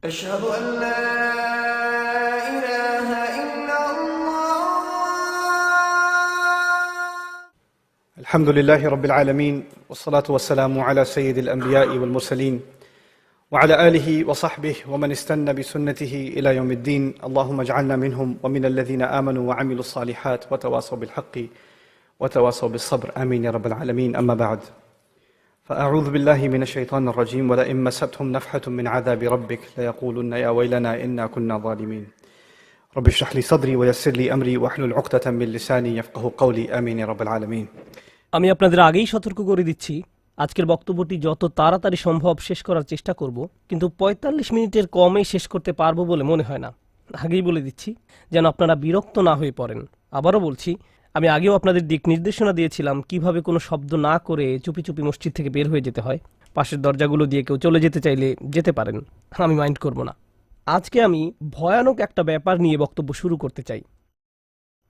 أشهد أن لا إله إلا الله. الحمد لله رب العالمين والصلاة والسلام على سيد الأنبياء والمرسلين وعلى آله وصحبه ومن استنى بسنته إلى يوم الدين. اللهم اجعلنا منهم ومن الذين آمنوا وعملوا الصالحات وتواصوا بالحق وتواصوا بالصبر. آمين يا رب العالمين. أما بعد، فأعوذ بالله من الشيطان الرجيم. ولئن مستهم نفحة من عذاب ربك ليقولن يا ويلنا إنا كنا ظالمين. رب اشرح لي صدري ويسر لي أمري واحلل عقدة من لساني يفقهوا قولي. آمين يا رب العالمين. আমি আপনাদের আগেই সতর্ক করে দিচ্ছি, আজকের বক্তব্যটি যত তাড়াতাড়ি সম্ভব শেষ করার চেষ্টা করব, কিন্তু ৪৫ মিনিটের কমেই শেষ করতে পারবো বলে মনে হয় না। আগেই বলে দিচ্ছি যেন আপনারা বিরক্ত না হয়ে পড়েন। আবারও বলছি, আমি আগেও আপনাদের দিক নির্দেশনা দিয়েছিলাম কিভাবে কোনো শব্দ না করে চুপি চুপি মসজিদ থেকে বের হয়ে যেতে হয়। পাশের দরজাগুলো দিয়ে কেউ চলে যেতে চাইলে যেতে পারেন, আমি মাইন্ড করব না। আজকে আমি ভয়ানক একটা ব্যাপার নিয়ে বক্তব্য শুরু করতে চাই।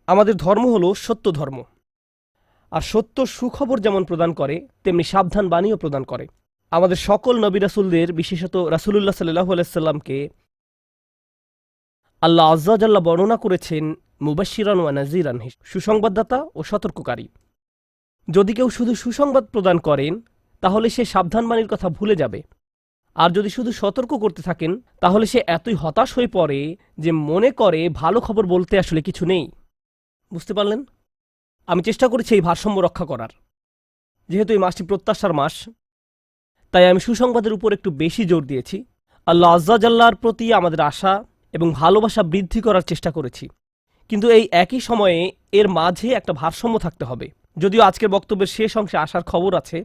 আমাদের ধর্ম হলো সত্য ধর্ম, আর সত্য সুখবর যেমন প্রদান করে তেমনি সাবধান বাণীও প্রদান করে। আমাদের সকল নবী রাসূলদের, বিশেষত রাসূলুল্লাহ সাল্লাল্লাহু আলাইহি সাল্লামকে আল্লাহ আযজা ওয়া জাল্লা বর্ণনা করেছেন মুবাশশিরান ওয়া নাযীরান, সুসংবাদদাতা ও সতর্ককারী। যদি কেউ শুধু সুসংবাদ প্রদান করেন তাহলে সে সাবধান বাণীর কথা ভুলে যাবে, আর যদি শুধু সতর্ক করতে থাকেন তাহলে সে এতই হতাশ হয়ে পড়ে যে মনে করে ভালো খবর বলতে আসলে কিছু নেই। বুঝতে পারলেন? আমি চেষ্টা করেছি এই ভারসাম্য রক্ষা করার। যেহেতু এই মাসটি প্রত্যাশার মাস, তাই আমি সুসংবাদের উপর একটু বেশি জোর দিয়েছি। আল্লাহ আযজা ওয়া জাল্লার প্রতি আমাদের আশা এবং ভালোবাসা বৃদ্ধি করার চেষ্টা করেছি, কিন্তু এই একই সময়ে এর মাঝে একটা ভারসাম্য থাকতে হবে। যদিও আজকের বক্তব্যের শেষ অংশে আসার খবর আছে,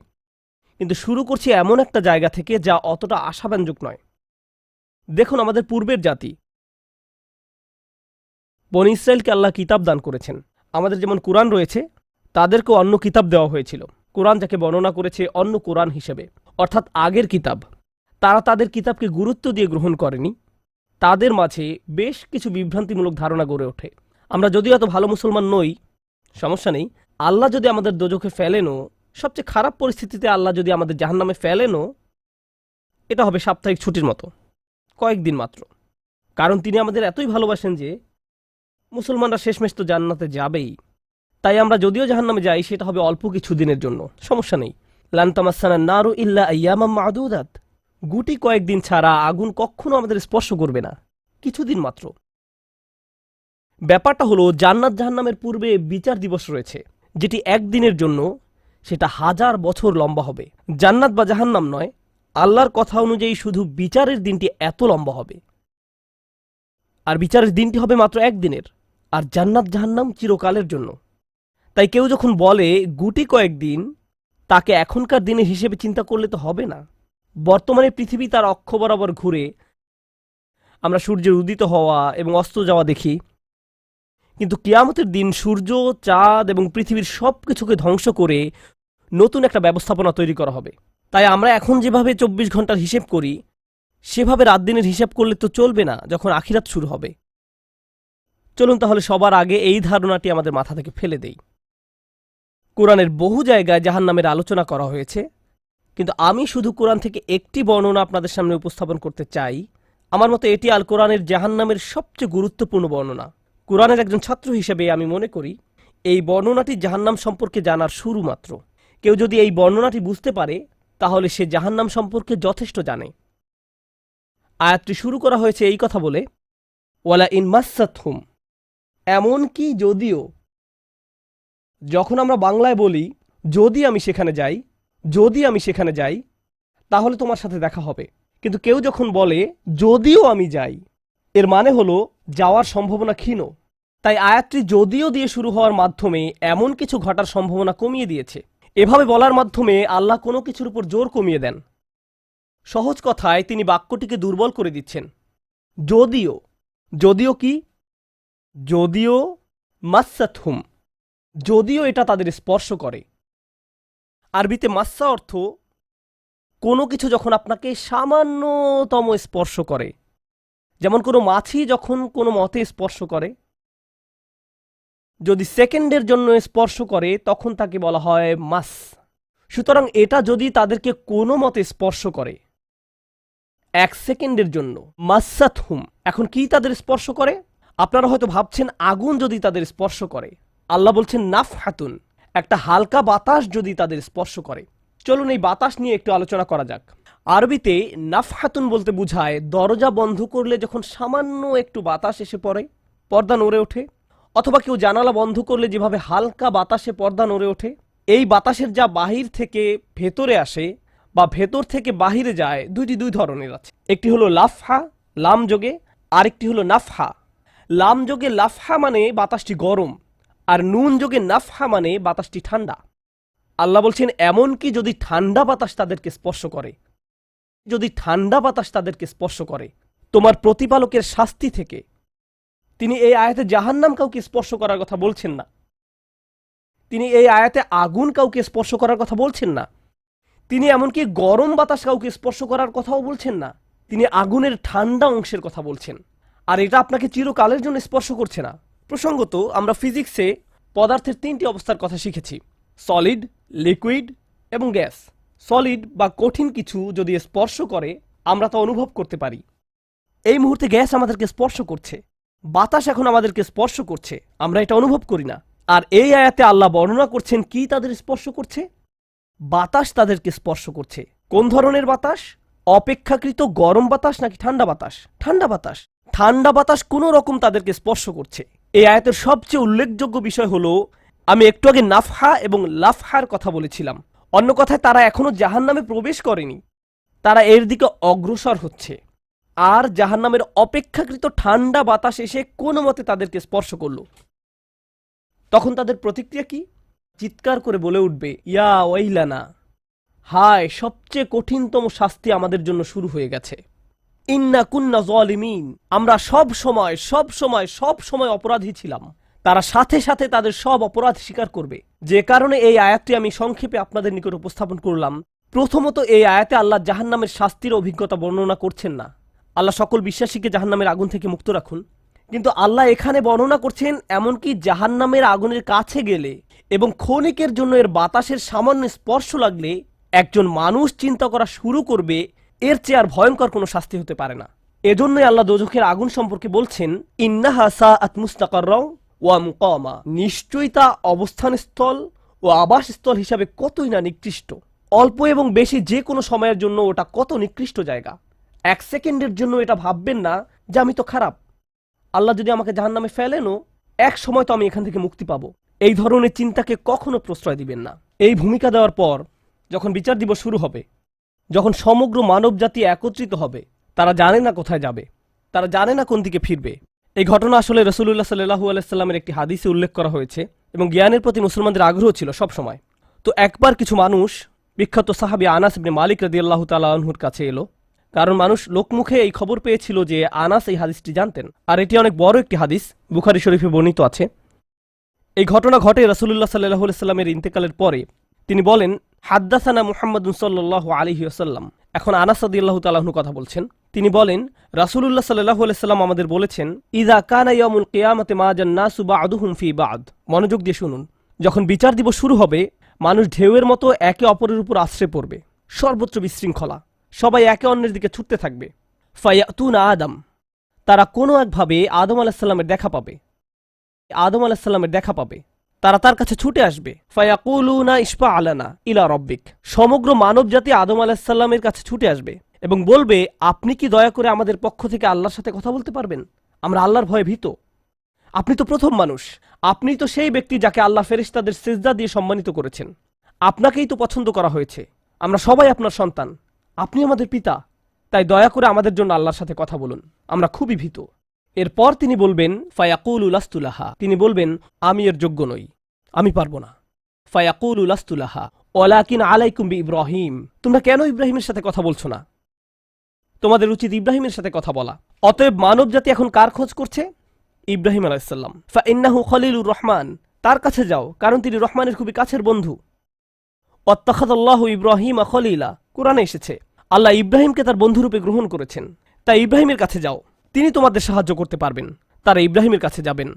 কিন্তু শুরু করছি এমন একটা জায়গা থেকে যা অতটা আশাব্যঞ্জক নয়। দেখুন, আমাদের পূর্বের জাতি বনী ইসরায়েলকে আল্লাহ কিতাব দান করেছেন। আমাদের যেমন কুরআন রয়েছে, তাদেরকেও অন্য কিতাব দেওয়া হয়েছিল। কুরআন যাকে বর্ণনা করেছে অন্য কোরআন হিসেবে, অর্থাৎ আগের কিতাব। তারা তাদের কিতাবকে গুরুত্ব দিয়ে গ্রহণ করেনি। তাদের মাঝে বেশ কিছু বিভ্রান্তিমূলক ধারণা গড়ে ওঠে। আমরা যদিও এত ভালো মুসলমান নই, সমস্যা নেই। আল্লাহ যদি আমাদের দোজখে ফেলেনও, সবচেয়ে খারাপ পরিস্থিতিতে আল্লাহ যদি আমাদের জাহান্নামে ফেলেনও, এটা হবে সাপ্তাহিক ছুটির মতো, কয়েকদিন মাত্র। কারণ তিনি আমাদের এতই ভালোবাসেন যে মুসলমানরা শেষমেশ তো জান্নাতে যাবেই। তাই আমরা যদিও জাহান্নামে যাই, সেটা হবে অল্প কিছু দিনের জন্য, সমস্যা নেই। লান তামাসসানান নারু ইল্লা আইয়ামাম মা'দুদাত, গুটি কয়েকদিন ছাড়া আগুন কখনো আমাদের স্পর্শ করবে না, কিছুদিন মাত্র। ব্যাপারটা হলো, জান্নাত জাহান্নামের পূর্বে বিচার দিবস রয়েছে, যেটি একদিনের জন্য, সেটা 1000 বছর লম্বা হবে। জান্নাত বা জাহান্নাম নয়, আল্লাহর কথা অনুযায়ী শুধু বিচারের দিনটি এত লম্বা হবে। আর বিচারের দিনটি হবে মাত্র একদিনের, আর জান্নাত জাহান্নাম চিরকালের জন্য। তাই কেউ যখন বলে গুটি কয়েকদিন, তাকে এখনকার দিনের হিসেবে চিন্তা করলে তো হবে না। বর্তমানে পৃথিবী তার অক্ষ বরাবর ঘুরে, আমরা সূর্যের উদিত হওয়া এবং অস্ত যাওয়া দেখি, কিন্তু কিয়ামতের দিন সূর্য, চাঁদ এবং পৃথিবীর সব কিছুকে ধ্বংস করে নতুন একটা ব্যবস্থাপনা তৈরি করা হবে। তাই আমরা এখন যেভাবে 24 ঘন্টার হিসেব করি, সেভাবে রাত দিনের হিসাব করলে তো চলবে না যখন আখিরাত শুরু হবে। চলুন তাহলে সবার আগে এই ধারণাটি আমাদের মাথা থেকে ফেলে দেই। কোরআনের বহু জায়গায় জাহান্নামের আলোচনা করা হয়েছে, কিন্তু আমি শুধু কোরআন থেকে একটি বর্ণনা আপনাদের সামনে উপস্থাপন করতে চাই। আমার মতে এটি আল কোরআনের জাহান্নামের সবচেয়ে গুরুত্বপূর্ণ বর্ণনা। কোরআনের একজন ছাত্র হিসেবে আমি মনে করি এই বর্ণনাটি জাহান্নাম সম্পর্কে জানার শুরু মাত্র। কেউ যদি এই বর্ণনাটি বুঝতে পারে, তাহলে সে জাহান্নাম সম্পর্কে যথেষ্ট জানে। আয়াতটি শুরু করা হয়েছে এই কথা বলে, ওয়ালা ইন মাসসাতহুম, এমনকি যদিও। যখন আমরা বাংলায় বলি যদি আমি সেখানে যাই, যদি আমি সেখানে যাই, তাহলে তোমার সাথে দেখা হবে। কিন্তু কেউ যখন বলে যদিও আমি যাই, এর মানে হলো যাওয়ার সম্ভাবনা ক্ষীণ। তাই আয়াতটি যদিও দিয়ে শুরু হওয়ার মাধ্যমে এমন কিছু ঘটার সম্ভাবনা কমিয়ে দিয়েছে। এভাবে বলার মাধ্যমে আল্লাহ কোনো কিছুর উপর জোর কমিয়ে দেন। সহজ কথায় তিনি বাক্যটিকে দুর্বল করে দিচ্ছেন। যদিও, যদিও কি? যদিও মাসসাতহুম, যদিও এটা তাদের স্পর্শ করে। আরবিতে মাসসা অর্থ কোনো কিছু যখন আপনাকে সামান্যতম স্পর্শ করে, যেমন কোনো মাছি যখন কোনো মতে স্পর্শ করে, যদি সেকেন্ডের জন্য স্পর্শ করে তখন তাকে বলা হয় মাস। সুতরাং এটা যদি তাদেরকে কোনো মতে স্পর্শ করে, 1 সেকেন্ডের জন্য। মাসাতহুম, এখন কি তাদের স্পর্শ করে? আপনারা হয়তো ভাবছেন আগুন যদি তাদের স্পর্শ করে, আল্লাহ বলছেন নাফহাতুন, একটা হালকা বাতাস যদি তাদের স্পর্শ করে। চলুন এই বাতাস নিয়ে একটু আলোচনা করা যাক। আরবিতে নাফহাতুন বলতে বোঝায় দরজা বন্ধ করলে যখন সামান্য একটু বাতাস এসে পড়ে, পর্দা নড়ে ওঠে, অথবা কেউ জানালা বন্ধ করলে যেভাবে হালকা বাতাসে পর্দা নড়ে ওঠে। এই বাতাসের যা বাহির থেকে ভেতরে আসে বা ভেতর থেকে বাহিরে যায়, দুই ধরনের আছে। একটি হলো লাফহা, লাম যোগে, আরেকটি হলো নাফহা। লাম যোগে লাফহা মানে বাতাসটি গরম, আর নুন যোগে নাফহা মানে বাতাসটি ঠান্ডা। আল্লাহ বলছেন এমনকি যদি ঠান্ডা বাতাস তাদেরকে স্পর্শ করে, যদি ঠান্ডা বাতাস তাদেরকে স্পর্শ করে তোমার প্রতিপালকের শাস্তি থেকে। তিনি এই আয়াতে জাহান্নাম কাউকে স্পর্শ করার কথা বলছেন না, তিনি এই আয়াতে আগুন কাউকে স্পর্শ করার কথা বলছেন না, তিনি এমনকি গরম বাতাস কাউকে স্পর্শ করার কথাও বলছেন না, তিনি আগুনের ঠান্ডা অংশের কথা বলছেন। আর এটা আপনাকে চিরকালের জন্য স্পর্শ করছে না। প্রসঙ্গত, আমরা ফিজিক্সে পদার্থের 3টি অবস্থার কথা শিখেছি: সলিড, লিকুইড এবং গ্যাস। সলিড বা কঠিন কিছু যদি স্পর্শ করে আমরা তা অনুভব করতে পারি। এই মুহূর্তে গ্যাস আমাদেরকে স্পর্শ করছে, বাতাস এখন আমাদেরকে স্পর্শ করছে, আমরা এটা অনুভব করি না। আর এই আয়াতে আল্লাহ বর্ণনা করছেন কি তাদের স্পর্শ করছে? বাতাস তাদেরকে স্পর্শ করছে। কোন ধরনের বাতাস? অপেক্ষাকৃত গরম বাতাস নাকি ঠান্ডা বাতাস? ঠান্ডা বাতাস। ঠান্ডা বাতাস কোনো রকম তাদেরকে স্পর্শ করছে। এই আয়াতের সবচেয়ে উল্লেখযোগ্য বিষয় হলো, আমি একটু আগে নাফহা এবং লাফহার কথা বলেছিলাম। অন্য কথায় তারা এখনো জাহান্নামে প্রবেশ করেনি, তারা এর দিকে অগ্রসর হচ্ছে। আর জাহান্নামের অপেক্ষাকৃত ঠান্ডা বাতাস এসে কোনো মতে তাদেরকে স্পর্শ করল, তখন তাদের প্রতিক্রিয়া কি? চিৎকার করে বলে উঠবে, ইয়া ওয়াইলানা, হায়, সবচেয়ে কঠিনতম শাস্তি আমাদের জন্য শুরু হয়ে গেছে। ইন্না কুন্না যালিমিন, আমরা সব সময় অপরাধী ছিলাম। তারা সাথে সাথে তাদের সব অপরাধ স্বীকার করবে। যে কারণে এই আয়াতটি আমি সংক্ষেপে আপনাদের নিকট উপস্থাপন করলাম। প্রথমত, এই আয়াতে আল্লাহ জাহান্নামের শাস্তির অভিজ্ঞতা বর্ণনা করছেন না। আল্লাহ সকল বিশ্বাসীকে জাহান্নামের আগুন থেকে মুক্ত রাখুন। কিন্তু আল্লাহ এখানে বর্ণনা করছেন এমনকি জাহান্নামের আগুনের কাছে গেলে এবং ক্ষণিকের জন্য এর বাতাসের সামান্য স্পর্শ লাগলে একজন মানুষ চিন্তা করা শুরু করবে এর চেয়ে আর ভয়ঙ্কর কোনো শাস্তি হতে পারে না। এজন্যই আল্লাহ দোজখের আগুন সম্পর্কে বলছেন, ইন্নাহা সাআত মুস্তাকাররাও ওয়া মুকামা, নিশ্চয়ই তা অবস্থানস্থল ও আবাসস্থল হিসাবে কতই না নিকৃষ্ট। অল্প এবং বেশি যে কোনো সময়ের জন্য ওটা কত নিকৃষ্ট জায়গা। 1 সেকেন্ডের জন্য এটা ভাববেন না যে আমি তো খারাপ, আল্লাহ যদি আমাকে জাহান্নামে ফেলেনও, এক সময় তো আমি এখান থেকে মুক্তি পাবো। এই ধরনের চিন্তাকে কখনো প্রশ্রয় দিবেন না। এই ভূমিকা দেওয়ার পর যখন বিচার দিবস শুরু হবে, যখন সমগ্র মানব জাতি একত্রিত হবে, তারা জানে না কোথায় যাবে, তারা জানে না কোন দিকে ফিরবে। এই ঘটনা আসলে রাসূলুল্লাহ সাল্লাল্লাহু আলাইহি সাল্লামের একটি হাদিসে উল্লেখ করা হয়েছে এবং জ্ঞানের প্রতি মুসলমানদের আগ্রহ ছিল সব সময়। তো একবার কিছু মানুষ বিখ্যাত সাহাবী আনাস ইবনে মালিক রাদিয়াল্লাহু তাআলা আনহুর কাছে এলো, কারণ মানুষ লোকমুখে এই খবর পেয়েছিল যে আনাস এই হাদিসটি জানতেন, আর এটি অনেক বড় একটি হাদিস, বুখারী শরীফে বর্ণিত আছে। এই ঘটনা ঘটে রাসূলুল্লাহ সাল্লাল্লাহু আলাইহি সাল্লামের ইন্তেকালের পরে। তিনি বলেন, হাদ্দাসানা মুহাম্মাদুন সাল্লাল্লাহু আলাইহি ওয়াসাল্লাম। এখন আনাস রাদিয়াল্লাহু তাআলা আনহু কথা বলছেন। তিনি বলেন, রাসূলুল্লাহ সাল্লাল্লাহু আলাইহি সাল্লাম আমাদের বলেছেন, ইযা কানা ইয়াউমুল কিয়ামাতি মা জান্নাসু বা'দুহুম ফি বা'দ। মনোযোগ দিয়ে শুনুন। যখন বিচার দিবস শুরু হবে, মানুষ ঢেউয়ের মতো একে অপরের উপর আশ্রয় পড়বে, সর্বত্র বিশৃঙ্খলা, সবাই একে অন্যের দিকে ছুটতে থাকবে। ফায়াতুনা আদম, তারা কোনো একভাবে আদম আলাইহিস সালামের দেখা পাবে, আদম আলাইহিস সালামের দেখা পাবে, তারা তার কাছে ছুটে আসবে। ফায়াকুলুনা ইশফা আলানা ইলা রাব্বিক, সমগ্র মানব জাতি আদম আলাইহিস সালামের কাছে ছুটে আসবে এবং বলবে, আপনি কি দয়া করে আমাদের পক্ষ থেকে আল্লাহর সাথে কথা বলতে পারবেন? আমরা আল্লাহর ভয়ে ভীত। আপনি তো প্রথম মানুষ, আপনি তো সেই ব্যক্তি যাকে আল্লাহ ফেরেশতাদের সিজদা দিয়ে সম্মানিত করেছেন, আপনাকেই তো পছন্দ করা হয়েছে, আমরা সবাই আপনার সন্তান, আপনি আমাদের পিতা, তাই দয়া করে আমাদের জন্য আল্লাহর সাথে কথা বলুন, আমরা খুবই ভীত। এরপর তিনি বলবেন, ফায়াকুলু লাস্তু লাহা, তিনি বলবেন, আমি এর যোগ্য নই, আমি পারবো না। ফায়াকুলু লাস্তু লাহা ওয়ালাকিন আলাইকুম বিইব্রাহিম, তোমরা কেন ইব্রাহিমের সাথে কথা বলছো না? তোমাদের উচিত ইব্রাহিমের সাথে কথা বলা। অতএব মানব জাতি এখন কার খোঁজ করছে? ইব্রাহিম আলাইহিস সালাম। ফাইন্নাহু খলিলুর রহমান, তার কাছে যাও, কারণ তিনি রহমানের খুবই কাছের বন্ধু। ওয়াত্তাখাযাল্লাহু ইব্রাহিমা খলিলা, কুরআনে এসেছে আল্লাহ ইব্রাহিমকে তার বন্ধুরূপে গ্রহণ করেছেন। তাই ইব্রাহিমের কাছে যাও, তিনি তোমাদের সাহায্য করতে পারবেন। তারা ইব্রাহিমের কাছে যাবেন।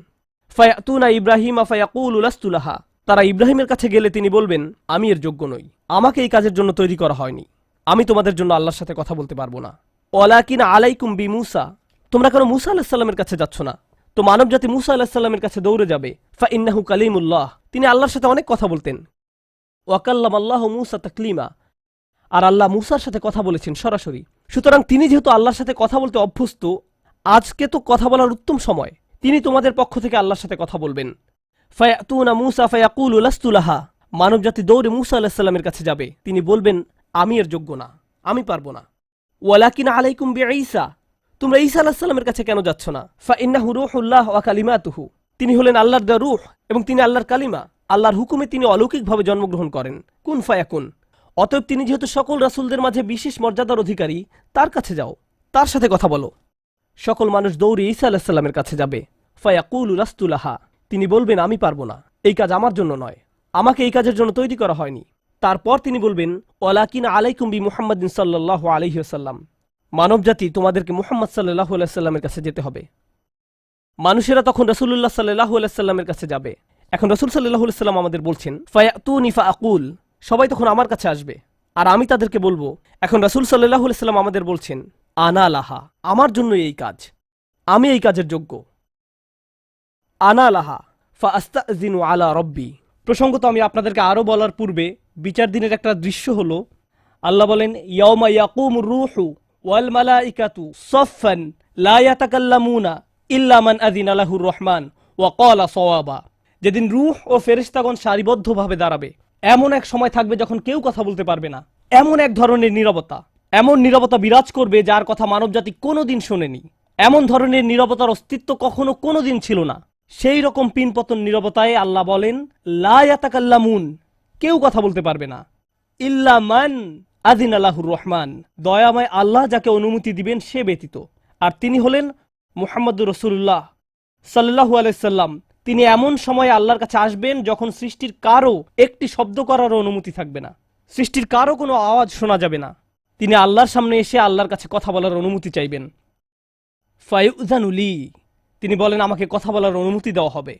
ফায়াতুনা ইব্রাহিমা ফায়াকুলু লাস্তু লাহা, তারা ইব্রাহিমের কাছে গেলে তিনি বলবেন, আমি এর যোগ্য নই, আমাকে এই কাজের জন্য তৈরি করা হয়নি, আমি তোমাদের জন্য আল্লাহর সাথে কথা বলতে পারবো না। ওয়ালাকিন আলাইকুম বি মুসা, তোমরা কেন মুসা আলাইহিস সালামের কাছে যাচ্ছ না? তো মানব জাতি মুসা আলাইহিস সালামের কাছে দৌড়ে যাবে। ফা ইন্নাহু কালিমুল্লাহ, তিনি আল্লাহর সাথে অনেক কথা বলতেন। ওয়া কাল্লামাল্লাহু মুসা তাকলিমা, আর আল্লাহ মুসার সাথে কথা বলেছেন সরাসরি। সুতরাং তিনি যেহেতু আল্লাহর সাথে কথা বলতে অভ্যস্ত, আজকে তো কথা বলার উত্তম সময়। তিনি তোমাদের পক্ষ থেকে আল্লাহর সাথে কথা বলবেন। ফায়াতুনা মুসা ফায়াকুলু লাস্তু লাহা, মানব জাতি দৌড়ে মুসা আলাইহিস সালামের কাছে যাবে। তিনি বলবেন, আমি এর যোগ্য না, আমি পারবো না। ওয়ালাকিন আলাইকুম বিঈসা, তোমরা ঈসা আলাইহিস সালামের কাছে কেন যাচ্ছ না? ফা ইন্নাহু রূহুল্লাহ ওয়া কালিমাতুহু, তিনি হলেন আল্লাহর দেওয়া রূহ এবং তিনি আল্লাহর কালিমা। আল্লাহর হুকুমে তিনি অলৌকিকভাবে জন্মগ্রহণ করেন। কুন ফায়াকুন, অতএব তিনি যেহেতু সকল রাসূলদের মাঝে বিশেষ মর্যাদার অধিকারী, তার কাছে যাও, তার সাথে কথা বলো। সকল মানুষ দৌড়ে ঈসা আলাইহিস সালামের কাছে যাবে। ফায়াকুলু লাস্তু লাহা, তিনি বলবেন, আমি পারবো না, এই কাজ আমার জন্য নয়, আমাকে এই কাজের জন্য তৈরি করা হয়নি। তারপর তিনি বলবেন, ওয়ালাকিন আলাইকুম বি মুহাম্মাদিন সাল্লাল্লাহু আলাইহি ওয়াসাল্লাম, মানব জাতি তোমাদেরকে মুহাম্মদ সাল্লাল্লাহু আলাইহি ওয়াসাল্লামের কাছে যেতে হবে। মানুষেরা তখন রাসূলুল্লাহ সাল্লাল্লাহু আলাইহি ওয়াসাল্লামের কাছে যাবে। এখন রাসূল সাল্লাল্লাহু আলাইহি ওয়াসাল্লাম আমাদের বলছেন, ফায়াতুনি ফাআকুল, সবাই তখন আমার কাছে আসবে আর আমি তাদেরকে বলবো। এখন রাসূল সাল্লাল্লাহু আলাইহি ওয়াসাল্লাম আমাদের বলছেন, আনা লাহা, আমার জন্য এই কাজ, আমি এই কাজের যোগ্য। আনা লাহা ফাআস্তাযিনু আলা রব্বি। প্রসঙ্গত আমি আপনাদেরকে আরো বলার পূর্বে বিচার দিনের একটা দৃশ্য হলো, আল্লাহ বলেন, ইয়াউমা ইয়াকুমুর রূহু ওয়াল মালাইকাতু সাফফান লা ইয়াতাকাল্লামুনা ইল্লা মান আযিনা লাহুর রহমান ওয়া ক্বালা সাওয়াবা। যেদিন রূহ ও ফেরেশতাগণ সারিবদ্ধভাবে দাঁড়াবে, এমন এক সময় থাকবে যখন কেউ কথা বলতে পারবে না। এমন এক ধরনের নীরবতা, এমন নীরবতা বিরাজ করবে যার কথা মানবজাতি কোনোদিন শোনেনি। এমন ধরনের নীরবতার অস্তিত্ব কখনো কোনোদিন ছিল না। সেই রকম পিনপতন নীরবতায় আল্লাহ বলেন, লা ইয়াতাকাল্লামুন, কেউ কথা বলতে পারবে না, ইল্লা মান আযিনা লাহুর রহমান, দয়াময় আল্লাহ যাকে অনুমতি দিবেন সে ব্যতীত। আর তিনি হলেন মুহাম্মদুর রাসূলুল্লাহ সাল্লাল্লাহু আলাইহি সাল্লাম। তিনি এমন সময় আল্লাহর কাছে আসবেন যখন সৃষ্টির কারো একটি শব্দ করারও অনুমতি থাকবে না, সৃষ্টির কারো কোনো আওয়াজ শোনা যাবে না। তিনি আল্লাহর সামনে এসে আল্লাহর কাছে কথা বলার অনুমতি চাইবেন। ফায়ুযানু লি, তিনি বলেন, আমাকে কথা বলার অনুমতি দেওয়া হবে।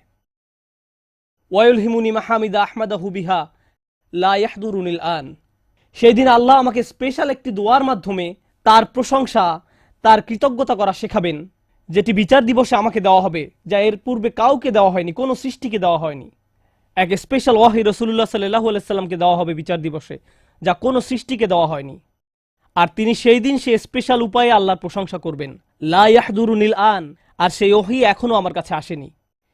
ওয়ায়ুলহিমুনি মাহামিদা আহমাদাহু বিহা লা ইয়াহদুরুনিল আন, সেই দিন আল্লাহ আমাকে স্পেশাল একটি দোয়ার মাধ্যমে তার প্রশংসা, তার কৃতজ্ঞতা করা শেখাবেন, যেটি বিচার দিবসে আমাকে দেওয়া হবে, যা এর পূর্বে কাউকে দেওয়া হয়নি, কোনো সৃষ্টিকে দেওয়া হয়নি। এক স্পেশাল ওয়াহি রাসূলুল্লাহ সাল্লাল্লাহু আলাইহি সাল্লামকে দেওয়া হবে বিচার দিবসে, যা কোনো সৃষ্টিকে দেওয়া হয়নি। আর তিনি সেই দিন সে স্পেশাল উপায়ে আল্লাহর প্রশংসা করবেন, লা ইয়াহদুরুনিল আন, আর সেই ওহী এখনো আমার কাছে আসেনি,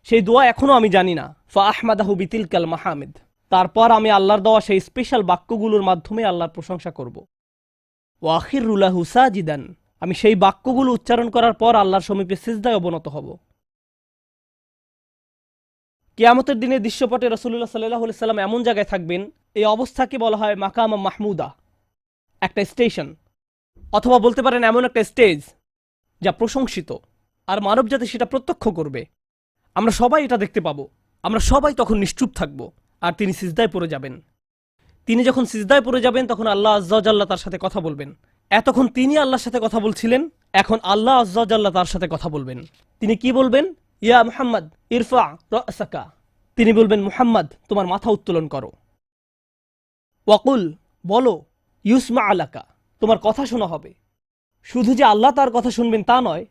সেই দোয়া এখনো আমি জানি না। ফা আহমাদাহু বিতিলকাল মাহমিদ, তারপর আমি আল্লাহর দেওয়া সেই স্পেশাল বাক্যগুলোর মাধ্যমে আল্লাহর প্রশংসা করব। ওয়া আখিরু লাহু সাজিদান, আমি সেই বাক্যগুলো উচ্চারণ করার পর আল্লাহর সমীপে সিজদায় অবনত হব। কিয়ামতের দিনে দৃশ্যপটে রাসূলুল্লাহ সাল্লাল্লাহু আলাইহি সাল্লাম এমন জায়গায় থাকবেন, এই অবস্থাকে বলা হয় মাকাম মাহমুদা, একটা স্টেশন, অথবা বলতে পারেন এমন একটা স্টেজ যা প্রশংসিত, আর মানবজাতি সেটা প্রত্যক্ষ করবে। আমরা সবাই এটা দেখতে পাবো। আমরা সবাই তখন নিশ্চুপ থাকব, আর তিনি সিজদায় পড়ে যাবেন। তিনি যখন সিজদায় পড়ে যাবেন তখন আল্লাহ আযজা ওয়া জাল্লা তার সাথে কথা বলবেন। এতক্ষণ তিনি আল্লাহর সাথে কথা বলছিলেন, এখন আল্লাহ আযজা ওয়া জাল্লা তার সাথে কথা বলবেন। তিনি কি বলবেন? ইয়া মুহাম্মদ ইরফা রাসাকা, তিনি বলবেন, মুহাম্মদ তোমার মাথা উত্তোলন করো। ওয়াকুল, বলো, ইউসমা আলাকা, তোমার কথা শোনা হবে। শুধু যে আল্লাহ তার কথা শুনবেন তা নয়,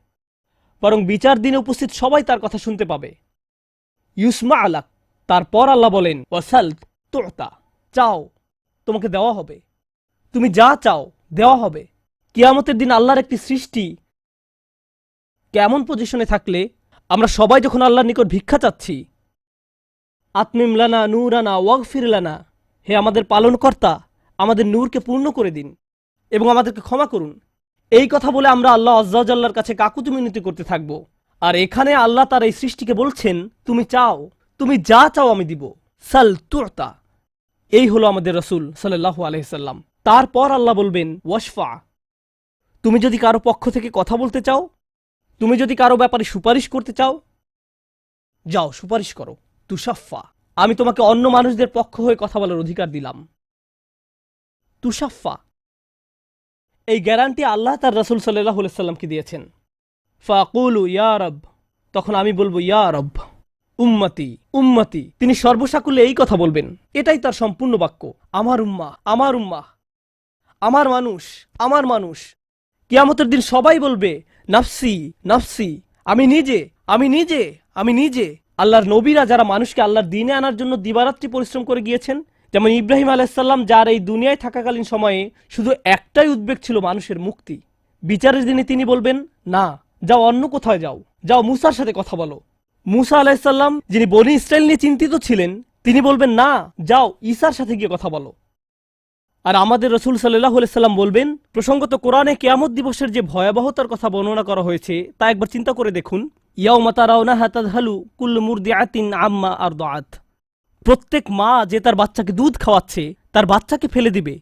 বরং বিচার দিনে উপস্থিত সবাই তার কথা শুনতে পাবে। ইউসমা আলাক, তারপর আল্লাহ বলেন, ওয়াসাল তুতা, চাও তোমাকে দেওয়া হবে, তুমি যা চাও দেওয়া হবে। কিয়ামতের দিন আল্লাহর একটি সৃষ্টি কেমন পজিশনে থাকলে আমরা সবাই যখন আল্লাহর নিকট ভিক্ষা চাচ্ছি, আতমিম লানা নূরানা ওয়াগফির লানা, হে আমাদের পালনকর্তা, আমাদের নূরকে পূর্ণ করে দিন এবং আমাদেরকে ক্ষমা করুন, এই কথা বলে আমরা আল্লাহ আযজা ওয়া জাল্লার কাছে কাকুতি মিনতি করতে থাকব। আর এখানে আল্লাহ তার এই সৃষ্টিকে বলছেন, তুমি চাও, তুমি যা চাও আমি দিব, সাল তুতা। এই হলো আমাদের রাসূল সাল্লাল্লাহু আলাইহি সাল্লাম। তারপর আল্লাহ বলবেন, ওয়াশফা, তুমি যদি কারো পক্ষ থেকে কথা বলতে চাও, তুমি যদি কারো ব্যাপারে সুপারিশ করতে চাও, যাও সুপারিশ করো। তুশাফা, আমি তোমাকে অন্য মানুষদের পক্ষ হয়ে কথা বলার অধিকার দিলাম। তুশাফা, এই গ্যারান্টি আল্লাহ তার রাসূল সাল্লাল্লাহু আলাইহি সাল্লামকে দিয়েছেন। ফাকুলু ইয়া রব, তখন আমি বলবো, ইয়া রব, উম্মতি উম্মতি, তিনি সর্বসাকুল্যে এই কথা বলবেন, এটাই তার সম্পূর্ণ বাক্য, আমার উম্মাহ আমার উম্মাহ, আমার মানুষ আমার মানুষ। কিয়ামতের দিন সবাই বলবে নাফসি নাফসি, আমি নিজে আমি নিজে আমি নিজে। আল্লাহর নবীরা যারা মানুষকে আল্লাহর দ্বীনে আনার জন্য দিবারাত্রি পরিশ্রম করে গিয়েছেন, যেমন ইব্রাহিম আলাইহিস সালাম, যার এই দুনিয়ায় থাকাকালীন সময়ে শুধু একটাই উদ্বেগ ছিল মানুষের মুক্তি, বিচারের দিনে তিনি বলবেন না, যাও অন্য কোথায় যাও, যাও মুসার সাথে কথা বলো। মুসা আলাইহিস সালাম, যিনি বনি ইসরাইল নিয়ে চিন্তিত ছিলেন, তিনি বলবেন না, যাও ঈসার সাথে গিয়ে কথা বলো। আর আমাদের রাসূল সাল্লাল্লাহু আলাইহি সাল্লাম বলবেন, প্রসঙ্গত কোরআনে কিয়ামত দিবসের যে ভয়াবহতার কথা বর্ণনা করা হয়েছে তা একবার চিন্তা করে দেখুন। ইয়াউমা তারাউনাহা তাযহালু কুল্লু মুরদিআতিন আম্মা আরদাআত। প্রত্যেক মা যে তার বাচ্চাকে দুধ খাওয়াচ্ছে তার বাচ্চাকে ফেলে দিবে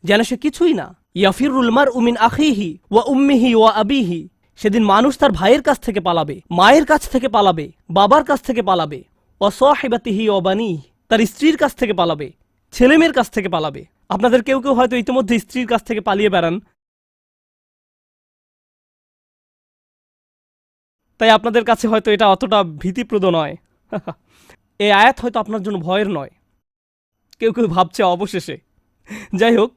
যেন সে কিছুই না। ইয়াফিরুল মারউ মিন আখিহি ওয়া উম্মিহি ওয়া আবিহি। সেদিন মানুষ তার ভাইয়ের কাছ থেকে পালাবে, মায়ের কাছ থেকে পালাবে, বাবার কাছ থেকে পালাবে, ওয়া সাহিবাতিহি ওয়া বানিহি, তার স্ত্রীর কাছ থেকে পালাবে, ছেলেমেয়ের কাছ থেকে পালাবে। আপনাদের কেউ কেউ হয়তো ইতিমধ্যে স্ত্রীর কাছ থেকে পালিয়ে বেড়ান, তাই আপনাদের কাছে হয়তো এটা অতটা ভীতিপ্রদ নয়। এই আয়াত হয়তো আপনার জন্য ভয়ের নয়, কেউ কেউ ভাবছে অবশেষে। যাই হোক,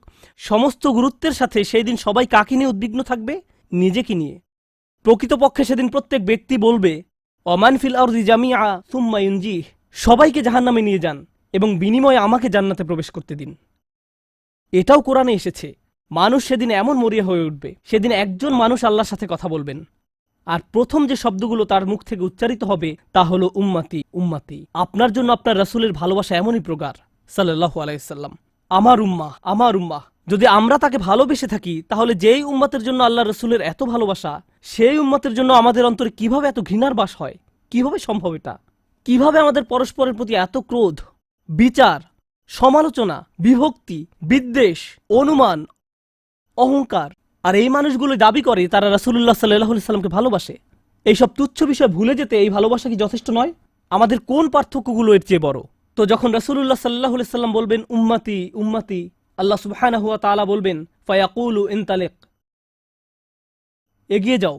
সমস্ত গুরুত্বের সাথে সেই দিন সবাই কাকে নিয়ে উদ্বিগ্ন থাকবে? নিজেকে নিয়ে। প্রকৃতপক্ষে সেদিন প্রত্যেক ব্যক্তি বলবে ওমান ফিল আরদি জামিআ সুম্মা ইউনজিহ, সবাইকে জাহান্নামে নিয়ে যান এবং বিনিময়ে আমাকে জান্নাতে প্রবেশ করতে দিন। এটাও কোরআনে এসেছে। মানুষ সেদিন এমন মরিয়া হয়ে উঠবে, সেদিন একজন মানুষ আল্লাহর সাথে কথা বলবেন, আর প্রথম যে শব্দগুলো তার মুখ থেকে উচ্চারিত হবে তা হলো উম্মতি উম্মতি। আপনার জন্য আপনার রাসূলের ভালোবাসা এমনই প্রগাঢ় সাল্লাল্লাহু আলাইহি সাল্লাম। আমার উম্মাহ আমার উম্মাহ। যদি আমরা তাকে ভালোবেসে থাকি, তাহলে যেই উম্মতের জন্য আল্লাহ রাসূলের এত ভালোবাসা, সেই উম্মতের জন্য আমাদের অন্তরে কিভাবে এত ঘৃণার বাস হয়? কিভাবে সম্ভব এটা? কিভাবে আমাদের পরস্পরের প্রতি এত ক্রোধ, বিচার, সমালোচনা, বিভক্তি, বিদ্বেষ, অনুমান, অহংকার? আর এই মানুষগুলো দাবি করে তারা রাসূলুল্লাহ সাল্লাল্লাহু আলাইহি সাল্লামকে ভালোবাসে। এইসব তুচ্ছ বিষয় ভুলে যেতে এই ভালোবাসা কি যথেষ্ট নয়? আমাদের কোন পার্থক্যগুলো এর চেয়ে বড়? তো যখন রাসূলুল্লাহ সাল্লাল্লাহু আলাইহি সাল্লাম বলবেন উম্মতি উম্মতি, আল্লাহ সুবহানাহু ওয়া তাআলা বলবেন ফায়াকুলু ইনতালিক, এগিয়ে যাও,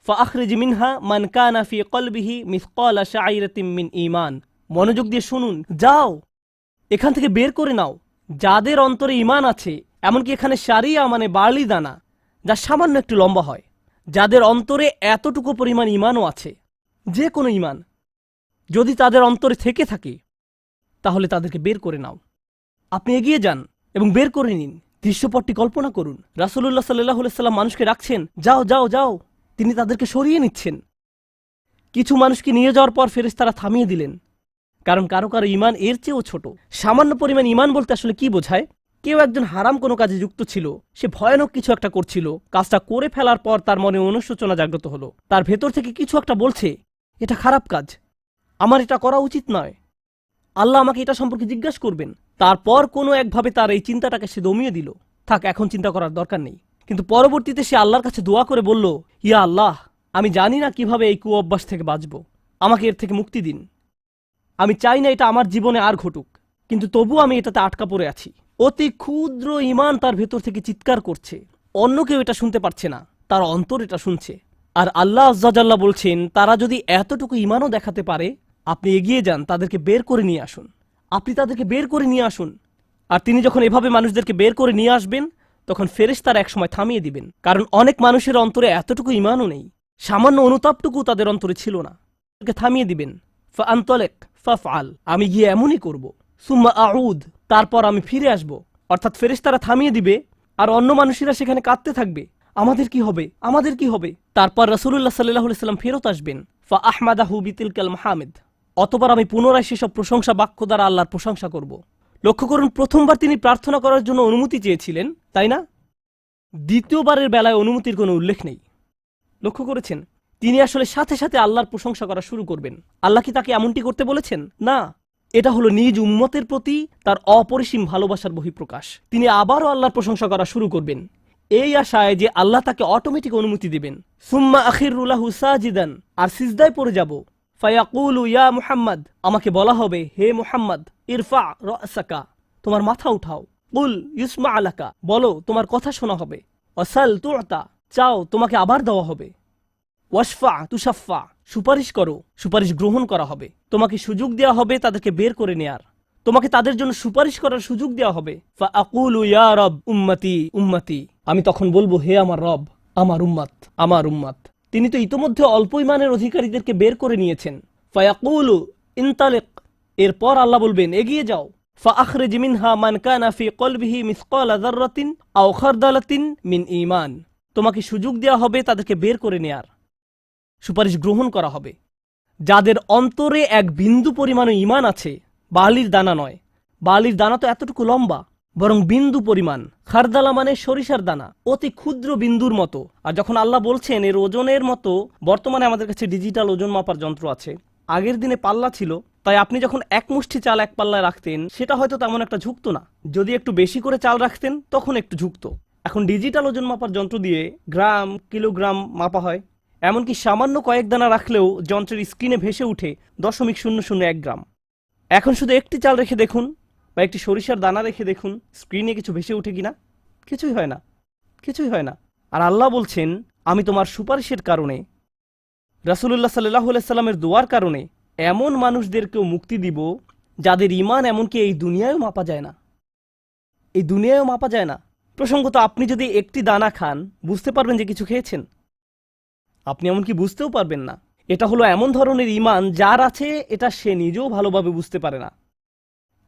ফাআখরিজ মিনহা মান কানা ফি কলবিহি মিসকালা শাইরাতিন মিন ঈমান। মনোযোগ দিয়ে শুনুন, যাও এখান থেকে বের করে নাও যাদের অন্তরে ঈমান আছে, এমনকি এখানে শারিয়া মানে বার্লি দানা, যা সামান্য একটু লম্বা হয়, যাদের অন্তরে এতটুকু পরিমাণ ঈমানও আছে, যে কোনো ঈমান যদি তাদের অন্তরে থেকে থাকে, তাহলে তাদেরকে বের করে নাও। আপনি এগিয়ে যান এবং বের করে নিন। দৃশ্যপটটি কল্পনা করুন। রাসূলুল্লাহ সাল্লাল্লাহু আলাইহি সাল্লাম মানুষকে রাখছেন, যাও যাও যাও, তিনি তাদেরকে সরিয়ে নিচ্ছেন। কিছু মানুষকে নিয়ে যাওয়ার পর ফেরেশতারা থামিয়ে দিলেন, কারণ কারো কারো ঈমান এর চেয়েও ছোট। সামান্য পরিমাণ ঈমান বলতে আসলে কি বোঝায়? কেউ একজন হারাম কোনো কাজে যুক্ত ছিল, সে ভয়ানক কিছু একটা করছিল, কাজটা করে ফেলার পর তার মনে অনুশোচনা জাগ্রত হলো, তার ভেতর থেকে কিছু একটা বলছে এটা খারাপ কাজ, আমার এটা করা উচিত নয়, আল্লাহ আমাকে এটা সম্পর্কে জিজ্ঞাসা করবেন। তারপর কোনো একভাবে তার এই চিন্তাটাকে সে দমিয়ে দিল, থাক এখন চিন্তা করার দরকার নেই। কিন্তু পরবর্তীতে সে আল্লাহর কাছে দোয়া করে বলল, ইয়া আল্লাহ, আমি জানি না কিভাবে এই কুঅভ্যাস থেকে বাঁচব, আমাকে এর থেকে মুক্তি দিন। আমি চাই না এটা আমার জীবনে আর ঘটুক, কিন্তু তবু আমি এটাতে আটকা পড়ে আছি। অতি ক্ষুদ্র ঈমান তার ভেতর থেকে চিৎকার করছে, অন্য কেউ এটা শুনতে পারছে না, তার অন্তর এটা শুনছে। আর আল্লাহ আজ্জা জাল্লা বলছেন, তারা যদি এতটুকু ঈমানও দেখাতে পারে, আপনি এগিয়ে যান, তাদেরকে বের করে নিয়ে আসুন, আপনি তাদেরকে বের করে নিয়ে আসুন। আর তিনি যখন এভাবে মানুষদেরকে বের করে নিয়ে আসবেন, তখন ফেরেশতারা একসময় থামিয়ে দিবেন, কারণ অনেক মানুষের অন্তরে এতটুকু ঈমানও নেই, সামান্য অনুতাপটুকু তাদের অন্তরে ছিল না। থামিয়ে দিবেন, ফাআনতালিক ফাফআল, আমি গিয়ে এমনই করব, সুম্মা আউদ, তারপর আমি ফিরে আসব। অর্থাৎ ফেরেশতারা থামিয়ে দিবে, আর অন্য মানুষেরা সেখানে কাঁদতে থাকবে, আমাদের কি হবে, আমাদের কি হবে। তারপর রাসূলুল্লাহ সাল্লাল্লাহু আলাইহি সাল্লাম ফেরত আসবেন, ফাআহমাদাহু বিতিলকাল মাহামিদ, অতঃপর আমি পুনরায় সেসব প্রশংসা বাক্য দ্বারা আল্লাহর প্রশংসা করব। লক্ষ্য করুন, প্রথমবার তিনি প্রার্থনা করার জন্য অনুমতি চেয়েছিলেন, তাই না? দ্বিতীয়বারের বেলায় অনুমতির কোনো উল্লেখ নেই। লক্ষ্য করেছেন, তিনি আসলে সাথে সাথে আল্লাহর প্রশংসা করা শুরু করবেন। আল্লাহ কি তাকে এমনটি করতে বলেছেন? না, এটা হলো নিজ উম্মতের প্রতি তার অপরিসীম ভালোবাসার বহিঃপ্রকাশ। তিনি আবারও আল্লাহর প্রশংসা করা শুরু করবেন, এই আশায় যে আল্লাহ তাকে অটোমেটিক অনুমতি দিবেন। সুম্মা আখিরু লাহু সাজিদান, আর সিজদায় পড়ে যাব। ফায়াকুলু ইয়া মুহাম্মদ, আমাকে বলা হবে, হে মুহাম্মদ, ইরফা রাসাকা, তোমার মাথা উঠাও। কুল ইউসমা আলাকা, বলো তোমার কথা শোনা হবে। ওয়াসাল তুতা, চাও তোমাকে আবার দেওয়া হবে। ওয়াশফা তুশাফা, সুপারিশ করো, সুপারিশ গ্রহণ করা হবে। তোমাকে সুযোগ দেওয়া হবে তাদেরকে বের করে নেয়ার, তোমাকে তাদের জন্য সুপারিশ করার সুযোগ দেওয়া হবে। ফাআকুলু ইয়া রব উম্মতি উম্মতি, আমি তখন বলবো, হে আমার রব, আমার উম্মাত, আমার উম্মাত। তিনি তো ইতোমধ্যে অল্প ইমানের অধিকারীদেরকে বের করে নিয়েছেন। ফায়াকুলু ইনতালিক, এরপর আল্লাহ বলবেন, এগিয়ে যাও। ফাআখরিজ মিনহা মান কানা ফি কলবিহি মিসকালা যাররাতিন আও খারদালাতিন মিন ঈমান। তোমাকে সুযোগ দেওয়া হবে তাদেরকে বের করে নেয়ার, সুপারিশ গ্রহণ করা হবে। যাদের অন্তরে এক বিন্দু পরিমাণ ঈমান আছে, বালির দানা নয়, বালির দানা তো এতটুকু লম্বা, বরং বিন্দু পরিমাণ। খারদালা মানে সরিষার দানা, অতি ক্ষুদ্র বিন্দুর মতো। আর যখন আল্লাহ বলছেন এর ওজনের মতো, বর্তমানে আমাদের কাছে ডিজিটাল ওজন মাপার যন্ত্র আছে, আগের দিনে পাল্লা ছিল, তাই আপনি যখন এক মুষ্টি চাল এক পাল্লায় রাখতেন সেটা হয়তো তেমন একটা ঝুঁকতো না। যদি একটু বেশি করে চাল রাখতেন তখন একটু ঝুঁকতো। এখন ডিজিটাল ওজন মাপার যন্ত্র দিয়ে গ্রাম, কিলোগ্রাম মাপা হয়। এমনকি সামান্য কয়েক দানা রাখলেও যন্ত্রের স্ক্রিনে ভেসে উঠে 0.001 গ্রাম। এখন শুধু একটি চাল রেখে দেখুন বা একটি সরিষার দানা রেখে দেখুন স্ক্রিনে কিছু ভেসে উঠে কিনা। কিছুই হয় না, কিছুই হয় না। আর আল্লাহ বলছেন, আমি তোমার সুপারিশের কারণে, রাসূলুল্লাহ সাল্লাল্লাহু আলাইহি সাল্লামের দোয়ার কারণে এমন মানুষদেরকেও মুক্তি দিব যাদের ঈমান এমনকি এই দুনিয়ায়ও মাপা যায় না, এই দুনিয়ায়ও মাপা যায় না। প্রসঙ্গত, আপনি যদি একটি দানা খান বুঝতে পারবেন যে কিছু খেয়েছেন? আপনি এমনকি বুঝতেও পারবেন না। এটা হলো এমন ধরনের ঈমান যার আছে এটা সে নিজেও ভালোভাবে বুঝতে পারে না।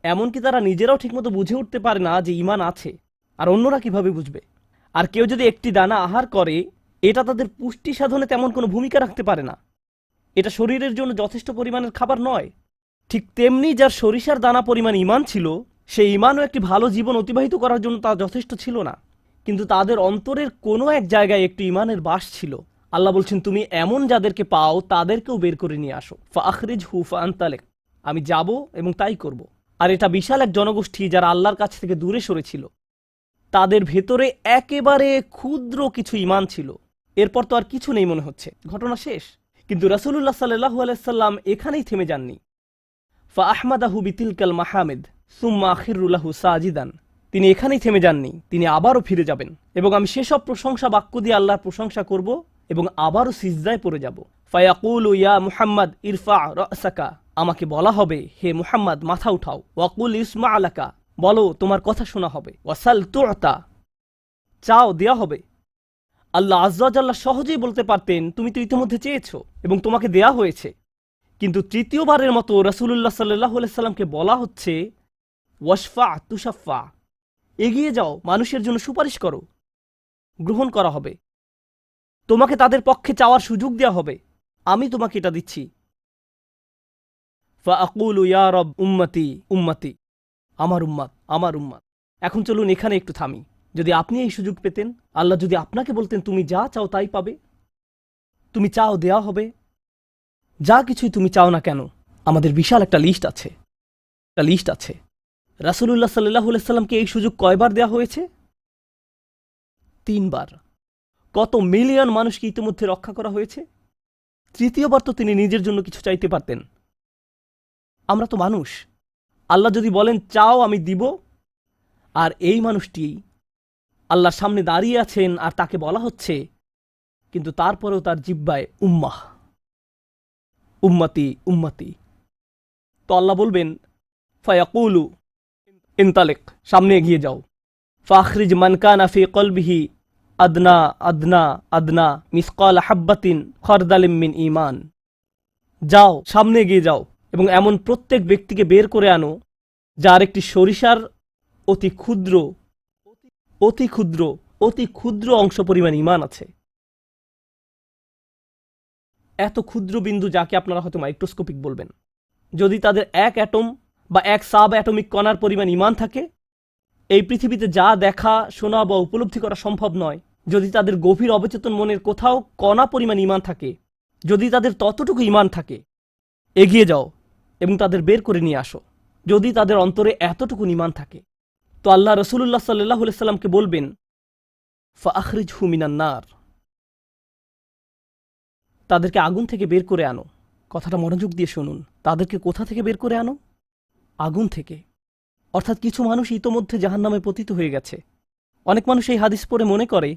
এমনকি তারা নিজেরাও ঠিকমতো বুঝে উঠতে পারে না যে ঈমান আছে, আর অন্যরা কিভাবে বুঝবে? আর কেউ যদি একটি দানা আহার করে, এটা তাদের পুষ্টি সাধনে তেমন কোনো ভূমিকা রাখতে পারে না, এটা শরীরের জন্য যথেষ্ট পরিমাণের খাবার নয়। ঠিক তেমনি যার সরিষার দানা পরিমাণ ঈমান ছিল, সেই ঈমানও একটি ভালো জীবন অতিবাহিত করার জন্য তা যথেষ্ট ছিল না। কিন্তু তাদের অন্তরের কোনো এক জায়গায় একটি ঈমানের বাস ছিল। আল্লাহ বলছেন, তুমি এমন যাদেরকে পাও তাদেরকেও বের করে নিয়ে আসো। ফাআখরিজহু ফাআনতালিক, আমি যাব এবং তাই করব। আর এটা বিশাল এক জনগোষ্ঠী যারা আল্লাহর কাছ থেকে দূরে সরেছিল, তাদের ভেতরে একেবারে ক্ষুদ্র কিছু ঈমান ছিল। এরপর তো আর কিছু নেই মনে হচ্ছে, ঘটনা শেষ। কিন্তু রাসূলুল্লাহ সাল্লাল্লাহু আলাইহি সাল্লাম এখানেই থেমে যাননি। ফাআহমাদাহু বিতিলকাল মাহামিদ সুম্মা আখিরু লাহু সাজিদান, তিনি এখানেই থেমে যাননি, তিনি আবারও ফিরে যাবেন এবং আমি সেসব প্রশংসা বাক্য দিয়ে আল্লাহর প্রশংসা করব এবং আবারও সিজদায় পড়ে যাব। ফায়াকুলু ইয়া মুহাম্মদ ইরফা রাসাকা, আমাকে বলা হবে, হে মুহাম্মদ মাথা উঠাও। ওয়াকুল ইসমা আলাকা, বলো তোমার কথা শোনা হবে। ওয়াসাল তুতা, চাও দেয়া হবে। আল্লাহ আযজা ওয়া জাল্লা সহজেই বলতে পারতেন, তুমি তো ইতিমধ্যে চেয়েছো এবং তোমাকে দেয়া হয়েছে। কিন্তু তৃতীয়বারের মতো রাসূলুল্লাহ সাল্লাল্লাহু আলাইহি সাল্লামকে বলা হচ্ছে, ওয়াশফা তুশাফা, এগিয়ে যাও, মানুষের জন্য সুপারিশ করো, গ্রহণ করা হবে। তোমাকে তাদের পক্ষে চাওয়ার সুযোগ দেওয়া হবে, আমি তোমাকে এটা দিচ্ছি। ফাআকুলু ইয়া রব উম্মতি উম্মতি, আমার উম্মাত, আমার উম্মাত। এখন চলুন এখানে একটু থামি। যদি আপনি এই সুযোগ পেতেন, আল্লাহ যদি আপনাকে বলতেন তুমি যা চাও তাই পাবে, তুমি চাও দেয়া হবে, যা কিছুই তুমি চাও না কেন, আমাদের বিশাল একটা লিস্ট আছে, একটা লিস্ট আছে। রাসূলুল্লাহ সাল্লাল্লাহু আলাইহি সাল্লামকে এই সুযোগ কয়বার দেওয়া হয়েছে? 3 বার। কত মিলিয়ন মানুষকে ইতিমধ্যে রক্ষা করা হয়েছে? তৃতীয়বার তো তিনি নিজের জন্য কিছু চাইতে পারতেন। আমরা তো মানুষ, আল্লাহ যদি বলেন চাও আমি দিব, আর এই মানুষটি আল্লাহর সামনে দাঁড়িয়ে আছেন আর তাকে বলা হচ্ছে, কিন্তু তারপরেও তার জিহ্বায় উম্মাহ, উম্মতি উম্মতি। তো আল্লাহ বলবেন, ফায়াকুলু ইনতালিক, সামনে এগিয়ে যাও। ফাখরিজ মান কানা ফি কলবিহি আদনা আদনা আদনা মিসকাল হাব্বাতিন খরদালিম মিন ঈমান, যাও সামনে এগিয়ে যাও এবং এমন প্রত্যেক ব্যক্তিকে বের করে আনো যার একটি সরিষার অতি ক্ষুদ্র অতি ক্ষুদ্র অতি ক্ষুদ্র অংশ পরিমাণ ঈমান আছে। এত ক্ষুদ্র বিন্দু যাকে আপনারা হয়তো মাইক্রোস্কোপিক বলবেন, যদি তাদের এক অ্যাটম বা এক সাব অ্যাটমিক কণার পরিমাণ ঈমান থাকে, এই পৃথিবীতে যা দেখা, শোনা বা উপলব্ধি করা সম্ভব নয়, যদি তাদের গভীর অবচেতন মনের কোথাও কণা পরিমাণ ঈমান থাকে, যদি তাদের ততটুকু ঈমান থাকে, এগিয়ে যাও এবং তাদের বের করে নিয়ে আসো। যদি তাদের অন্তরে এতটুকু ঈমান থাকে, তো আল্লাহ রাসূলুল্লাহ সাল্লাল্লাহু আলাইহি সাল্লামকে বলবেন, ফাআখরিজহু মিনান নার, তাদেরকে আগুন থেকে বের করে আনো। কথাটা মনোযোগ দিয়ে শুনুন, তাদেরকে কোথা থেকে বের করে আনো? আগুন থেকে। অর্থাৎ কিছু মানুষ ইতোমধ্যে জাহান্নামে পতিত হয়ে গেছে। অনেক মানুষ এই হাদিস পড়ে মনে করে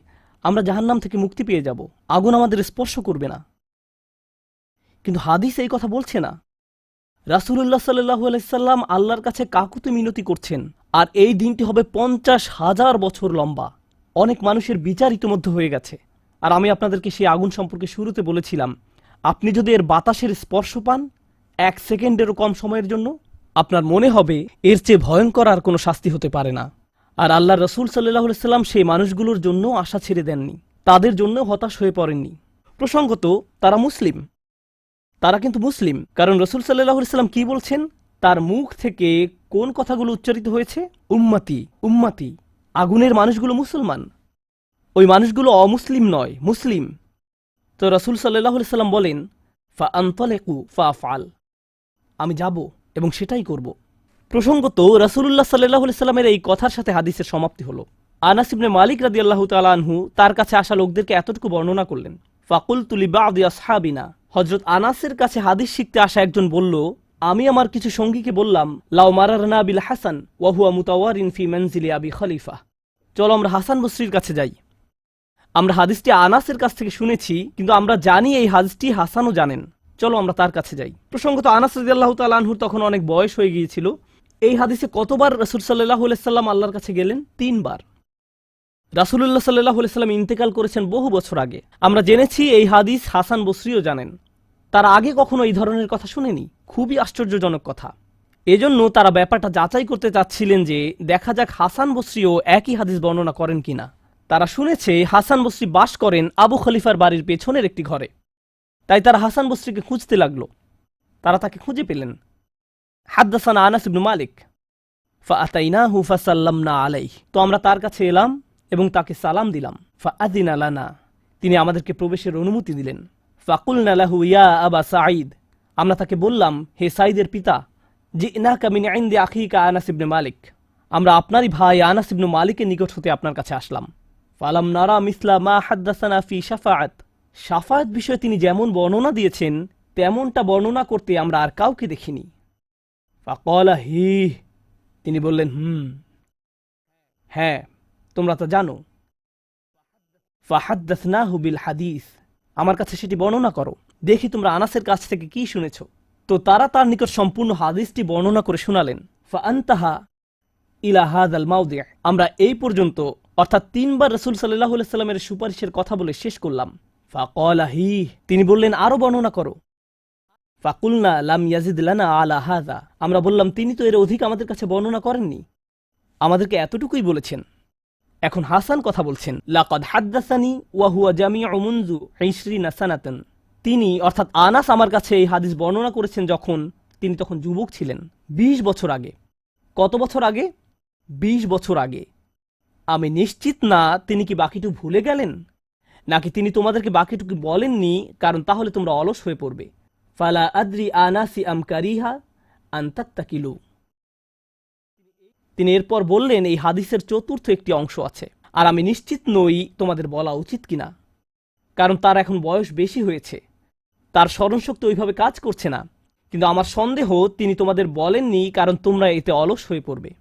আমরা জাহান্নাম থেকে মুক্তি পেয়ে যাব, আগুন আমাদের স্পর্শ করবে না। কিন্তু হাদিস এই কথা বলছে না। রাসূলুল্লাহ সাল্লাল্লাহু আলাইহি সাল্লাম আল্লাহর কাছে কাকুতি মিনতি করছেন, আর এই দিনটি হবে 50,000 বছর লম্বা। অনেক মানুষের বিচার ইতিমধ্যে হয়ে গেছে। আর আমি আপনাদেরকে সেই আগুন সম্পর্কে শুরুতে বলেছিলাম, আপনি যদি এর বাতাসের স্পর্শ পান 1 সেকেন্ডেরও কম সময়ের জন্য, আপনার মনে হবে এর চেয়ে ভয়ঙ্কর আর কোনো শাস্তি হতে পারে না। আর আল্লাহ রসুল সাল্লাল্লাহু আলাইহি সাল্লাম সেই মানুষগুলোর জন্য আশা ছেড়ে দেননি, তাদের জন্য হতাশ হয়ে পড়েননি। প্রসঙ্গত তারা মুসলিম, তারা কিন্তু মুসলিম, কারণ রসুল সাল্লাল্লাহু আলাইহি সাল্লাম কি বলছেন, তার মুখ থেকে কোন কথাগুলো উচ্চারিত হয়েছে, উম্মতি উম্মতি। আগুনের মানুষগুলো মুসলমান, ওই মানুষগুলো অমুসলিম নয়, মুসলিম। তো রসুল সাল্লাল্লাহু আলাইহি সাল্লাম বলেন, ফা আনতালিকু ফা আফআল, আমি যাব এবং সেটাই করব। প্রসঙ্গত রাসূলুল্লাহ সাল্লাল্লাহু আলাইহি সাল্লামের এই কথার সাথে হাদিসের সমাপ্তি হলো। আনাস ইবনে মালিক রাদিয়াল্লাহু তাআলা আনহু তার কাছে আসা লোকদেরকে এতটুকু বর্ণনা করলেন, ফাকুলতু লিবাদি আসহাবিনা, হযরত আনাসের কাছে হাদিস শিখতে আসা একজন বলল, আমি আমার কিছু সঙ্গীকে বললাম, লাউ মারারনা বিল হাসান ওয়া হুয়া মুতাওয়ারিন ফি মানজিলি আবি খলিফা, চলো আমরা হাসান বসরির কাছে যাই। আমরা হাদিসটি আনাসের কাছ থেকে শুনেছি, কিন্তু আমরা জানি এই হাদিসটি হাসানও জানেন, চলো আমরা তার কাছে যাই। প্রসঙ্গত আনাস রাদিয়াল্লাহু তাআলা আনহুর তখন অনেক বয়স হয়ে গিয়েছিল। এই হাদিসে কতবার রাসূল সাল্লাল্লাহু আলাইহি সাল্লাম আল্লাহর কাছে গেলেন? 3 বার। রাসূলুল্লাহ সাল্লাল্লাহু আলাইহি সাল্লাম ইন্তেকাল করেছেন বহু বছর আগে। আমরা জেনেছি এই হাদিস হাসান বসরিও জানেন, তারা আগে কখনো এই ধরনের কথা শুনেনি। খুবই আশ্চর্যজনক কথা। এজন্য তারা ব্যাপারটা যাচাই করতে চাচ্ছিলেন যে দেখা যাক হাসান বসরিও একই হাদিস বর্ণনা করেন কিনা। তারা শুনেছে হাসান বসরি বাস করেন আবু খলিফার বাড়ির পেছনের একটি ঘরে, তাই তারা হাসান বসরিকে খুঁজতে লাগলো। তারা তাকে খুঁজে পেলেন। হাদ্দাসানা আনাস ইবনে মালিক ফাআতাইনাহু ফাসাল্লামনা আলাইহি, তো আমরা তার কাছে এলাম এবং তাকে সালাম দিলাম। ফাআযিনা লানা, তিনি আমাদেরকে প্রবেশের অনুমতি দিলেন। ফাকুলনা লাহু ইয়া আবা সাঈদ, আমরা তাকে বললাম, হে সাঈদের পিতা, জিনাকা মিন ইনদি আখিকা আনাস ইবনে মালিক, আমরা আপনারই ভাই আনাস ইবনে মালিকের নিকট হতে আপনার কাছে আসলাম। ফালাম নারা মিসলা মা হাদ্দাসানা ফি শাফাআত, শাফাআত বিষয়ে তিনি যেমন বর্ণনা দিয়েছেন তেমনটা বর্ণনা করতে আমরা আর কাউকে দেখিনি। ফাকালা হি, তিনি বললেন, হ্যাঁ তোমরা তো জানো। ফাহাদ্দাসনাহু বিল হাদিস, আমার কাছে সেটি বর্ণনা করো, দেখি তোমরা আনাসের কাছ থেকে কি শুনেছ। তো তারা তার নিকট সম্পূর্ণ হাদিসটি বর্ণনা করে শোনালেন। ফাআনতাহা ইলা হাযাল মাওদি', আমরা এই পর্যন্ত অর্থাৎ 3 বার রাসূল সাল্লাল্লাহু আলাইহি সাল্লামের সুপারিশের কথা বলে শেষ করলাম। ফাকালা হি, তিনি বললেন আরো বর্ণনা করো। ফাকুলনা লাম ইয়াজিদ লানা আলা হাযা, আমরা বললাম তিনি তো এর অধিক আমাদের কাছে বর্ণনা করেননি, আমাদেরকে এতটুকুই বলেছেন। এখন হাসান কথা বলছেন, লাকাদ হাদ্দাসানি ওয়া হুয়া জামিউ মুনযু 20 সানাতান, তিনি অর্থাৎ আনাস আমার কাছে এই হাদিস বর্ণনা করেছেন যখন তিনি তখন যুবক ছিলেন, 20 বছর আগে। কত বছর আগে? 20 বছর আগে। আমি নিশ্চিত না তিনি কি বাকিটুকু ভুলে গেলেন, নাকি তিনি তোমাদেরকে বাকিটুকু বলেননি কারণ তাহলে তোমরা অলস হয়ে পড়বে। ফালা আদ্রি আনাসি আম কারিহা আন তাত্তাকিলু, তিনি এরপর বললেন এই হাদিসের চতুর্থ একটি অংশ আছে, আর আমি নিশ্চিত নই তোমাদের বলা উচিত কিনা, কারণ তার এখন বয়স বেশি হয়েছে, তার স্মরণশক্তি ওইভাবে কাজ করছে না, কিন্তু আমার সন্দেহ তিনি তোমাদের বলেননি কারণ তোমরা এতে অলস হয়ে পড়বে।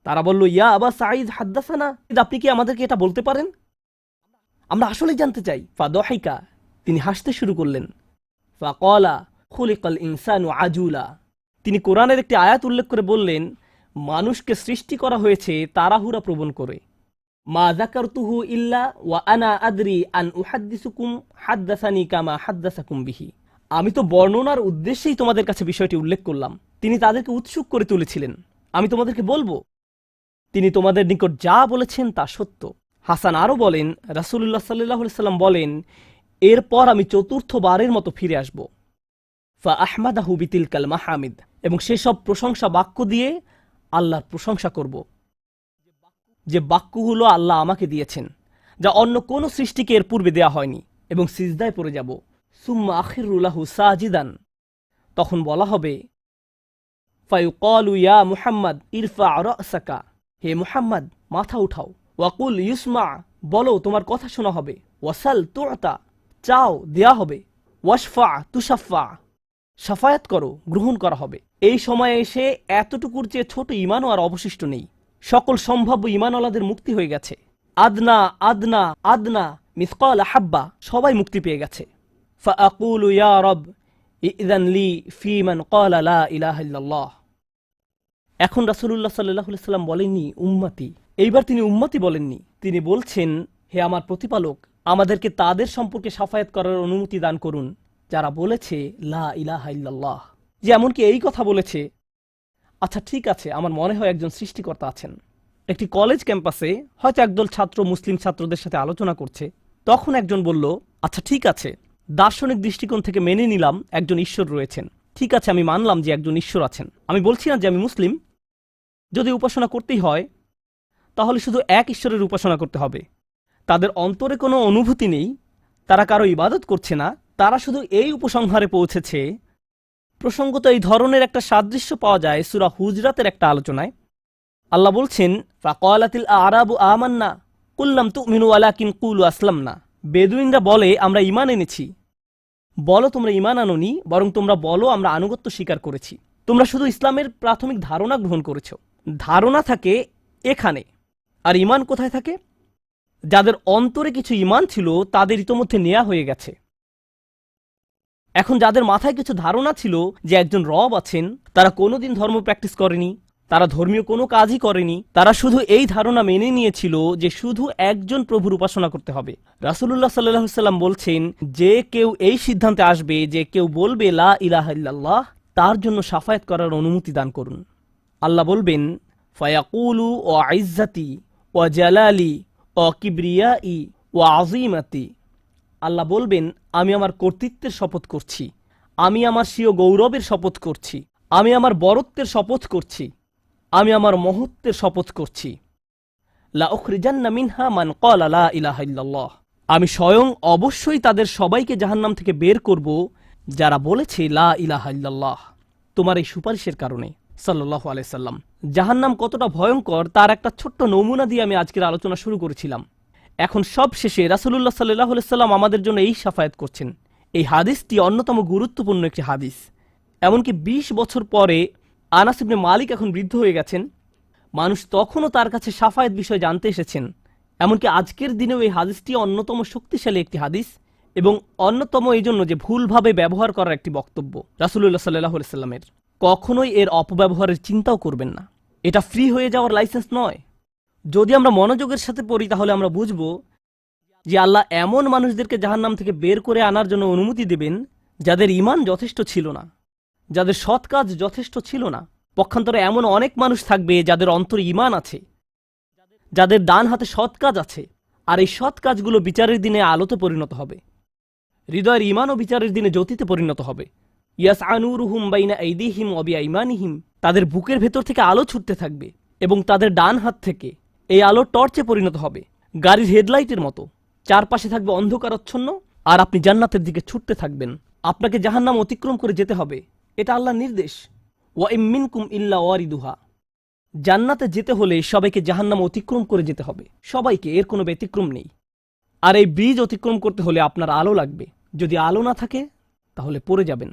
তারা বলল, ইয়া আবা সাঈদ হাদ্দাসানা, আপনি কি আমাদেরকে এটা বলতে পারেন? আমরা আসলেই জানতে চাই। ফাদহিকা, তিনি হাসতে শুরু করলেন। ফাকালা খুলিকাল ইনসানু আজুলা, তিনি কোরআনের একটি আয়াত উল্লেখ করে বললেন, মানুষকে সৃষ্টি করা হয়েছে তাড়াহুড়া প্রবণ করে। মা যাকারতুহু ইল্লা ওয়া আনা আদরি আন উহাদ্দিসুকুম হাদ্দাসানি কামা হাদ্দাসাকুম বিহি, আমি তো বর্ণনার উদ্দেশ্যেই তোমাদের কাছে বিষয়টি উল্লেখ করলাম। তিনি তাদেরকে উৎসুক করে তুলেছিলেন, আমি তোমাদেরকে বলবো তিনি তোমাদের নিকট যা বলেছেন তা সত্য। হাসান আরও বলেন, রাসূলুল্লাহ সাল্লাল্লাহু আলাইহি সাল্লাম বলেন, এরপর আমি চতুর্থবারের মতো ফিরে আসব। ফা আহমাদাহু বিতিলকাল মাহামিদ, এবং সেসব প্রশংসা বাক্য দিয়ে আল্লাহর প্রশংসা করব, যে বাক্যগুলো আল্লাহ আমাকে দিয়েছেন, যা অন্য কোনো সৃষ্টিকে এর পূর্বে দেয়া হয়নি, এবং সিজদায় পড়ে যাব। সুম্মা আখিরু লাহু সাজিদান, তখন বলা হবে, ফায়ুকালু ইয়া মুহাম্মদ ইরফা রাসাকা, হে মুহাম্মদ মাথা উঠাও। ওয়াকুল ইউসমা, বলো তোমার কথা শোনা হবে। ওয়াসাল তুতা, চাও দেয়া হবে। ওয়াশফা তুশাফা, সাফায়াত করো গ্রহণ করা হবে। এই সময়ে এসে এতটুকুর চেয়ে ছোট ঈমানও আর অবশিষ্ট নেই। সকল সম্ভাব্য ঈমানওয়ালাদের মুক্তি হয়ে গেছে। আদনা আদনা আদনা মিসকাল হাব্বা, সবাই মুক্তি পেয়ে গেছে। ফাআকুলু ইয়া রব ইযআন লি ফি মান ক্বালা লা ইলাহা ইল্লাল্লাহ, এখন রাসূলুল্লাহ সাল্লাল্লাহু আলাইহি সাল্লাম বলেননি উম্মতি, এইবার তিনি উম্মতি বলেননি, তিনি বলছেন, হে আমার প্রতিপালক, আমাদেরকে তাদের সম্পর্কে সাফায়াত করার অনুমতি দান করুন যারা বলেছে লা ইলাহা ইল্লাল্লাহ। যে এমনকি এই কথা বলেছে, আচ্ছা ঠিক আছে, আমার মনে হয় একজন সৃষ্টিকর্তা আছেন। একটি কলেজ ক্যাম্পাসে হয়তো একদল ছাত্র মুসলিম ছাত্রদের সাথে আলোচনা করছে, তখন একজন বলল, আচ্ছা ঠিক আছে, দার্শনিক দৃষ্টিকোণ থেকে মেনে নিলাম একজন ঈশ্বর রয়েছেন, ঠিক আছে আমি মানলাম যে একজন ঈশ্বর আছেন। আমি বলছি না যে আমি মুসলিম, যদি উপাসনা করতেই হয় তাহলে শুধু এক ঈশ্বরের উপাসনা করতে হবে। তাদের অন্তরে কোনো অনুভূতি নেই, তারা কারো ইবাদত করছে না, তারা শুধু এই উপসংহারে পৌঁছেছে। প্রসঙ্গত এই ধরনের একটা সাদৃশ্য পাওয়া যায় সূরা হুজরাতের একটা আলোচনায়। আল্লাহ বলছেন, ফাকালাতিল আরাবু আমান্না কুল লাম তুমিনু ওয়ালাকিন কুলু আসলামনা। বেদুইনরা বলে আমরা ঈমান এনেছি। বলো তোমরা ঈমান আনোনি, বরং তোমরা বলো আমরা আনুগত্য স্বীকার করেছি। তোমরা শুধু ইসলামের প্রাথমিক ধারণা গ্রহণ করেছ। ধারণা থাকে এখানে, আর ঈমান কোথায় থাকে? যাদের অন্তরে কিছু ঈমান ছিল তাদের ইতোমধ্যে নেয়া হয়ে গেছে। এখন যাদের মাথায় কিছু ধারণা ছিল যে একজন রব আছেন, তারা কোনোদিন ধর্ম প্র্যাকটিস করেনি, তারা ধর্মীয় কোনো কাজই করেনি, তারা শুধু এই ধারণা মেনে নিয়েছিল যে শুধু একজন প্রভুর উপাসনা করতে হবে। রাসূলুল্লাহ সাল্লাল্লাহু আলাইহি সাল্লাম বলছেন, যে কেউ এই সিদ্ধান্তে আসবে যে কেউ বলবে লা ইলাহা ইল্লাল্লাহ, তার জন্য শাফায়াত করার অনুমতি দান করুন। আল্লাহ বলবেন, ফায়াকুলু ওয়া ইজ্জাতি ওয়া জালালি ওয়া কিবরিয়াই ওয়া আযীমাতি। আল্লাহ বলবেন, আমি আমার কর্তৃত্বের শপথ করছি, আমি আমার স্বীয় গৌরবের শপথ করছি, আমি আমার বরত্বের শপথ করছি, আমি আমার মহত্বের শপথ করছি। লা উখরিজান্না মিনহা মান ক্বালা লা ইলাহা ইল্লাল্লাহ। আমি স্বয়ং অবশ্যই তাদের সবাইকে জাহান্নাম থেকে বের করব যারা বলেছে লা ইলাহা ইল্লাল্লাহ, তোমার এই সুপারিশের কারণে। সাল্লাল্লাহু আলাইহি সাল্লাম। জাহান্নাম কতটা ভয়ঙ্কর তার একটা ছোট্ট নমুনা দিয়ে আমি আজকের আলোচনা শুরু করেছিলাম। এখন সব শেষে রাসূলুল্লাহ সাল্লাল্লাহু আলাইহি সাল্লাম আমাদের জন্য এই শাফায়াত করছেন। এই হাদিসটি অন্যতম গুরুত্বপূর্ণ একটি হাদিস। এমনকি ২০ বছর পরে আনাস ইবনে মালিক এখন বৃদ্ধ হয়ে গেছেন, মানুষ তখনও তার কাছে শাফায়াত বিষয় জানতে এসেছেন। এমনকি আজকের দিনেও এই হাদিসটি অন্যতম শক্তিশালী একটি হাদিস, এবং অন্যতম এই জন্য যে ভুলভাবে ব্যবহার করার একটি বক্তব্য রাসূলুল্লাহ সাল্লাল্লাহু আলাইহি সাল্লামের। কখনোই এর অপব্যবহারের চিন্তাও করবেন না। এটা ফ্রি হয়ে যাওয়ার লাইসেন্স নয়। যদি আমরা মনোযোগের সাথে পড়ি তাহলে আমরা বুঝব যে আল্লাহ এমন মানুষদেরকে জাহান্নাম থেকে বের করে আনার জন্য অনুমতি দেবেন যাদের ঈমান যথেষ্ট ছিল না, যাদের সৎ কাজ যথেষ্ট ছিল না। পক্ষান্তরে এমন অনেক মানুষ থাকবে যাদের অন্তরে ঈমান আছে, যাদের ডান হাতে সৎ কাজ আছে, আর এই সৎ কাজগুলো বিচারের দিনে আলোতে পরিণত হবে। হৃদয়ের ঈমানও বিচারের দিনে জ্যোতিতে পরিণত হবে। ইয়াসআ নূরুহুম বাইনা আইদিহিম ওয়া বিআইমানিহিম। তাদের বুকের ভেতর থেকে আলো ছুটতে থাকবে, এবং তাদের ডান হাত থেকে এই আলো টর্চে পরিণত হবে, গাড়ির হেডলাইটের মতো। চারপাশে থাকবে অন্ধকারাচ্ছন্ন, আর আপনি জান্নাতের দিকে ছুটতে থাকবেন। আপনাকে জাহান্নাম অতিক্রম করে যেতে হবে, এটা আল্লাহর নির্দেশ। ওয়া ইম মিনকুম ইল্লা ওয়ারিদুহা। জান্নাতে যেতে হলে সবাইকে জাহান্নাম অতিক্রম করে যেতে হবে, সবাইকে, এর কোনো ব্যতিক্রম নেই। আর এই ব্রিজ অতিক্রম করতে হলে আপনার আলো লাগবে। যদি আলো না থাকে তাহলে পড়ে যাবেন।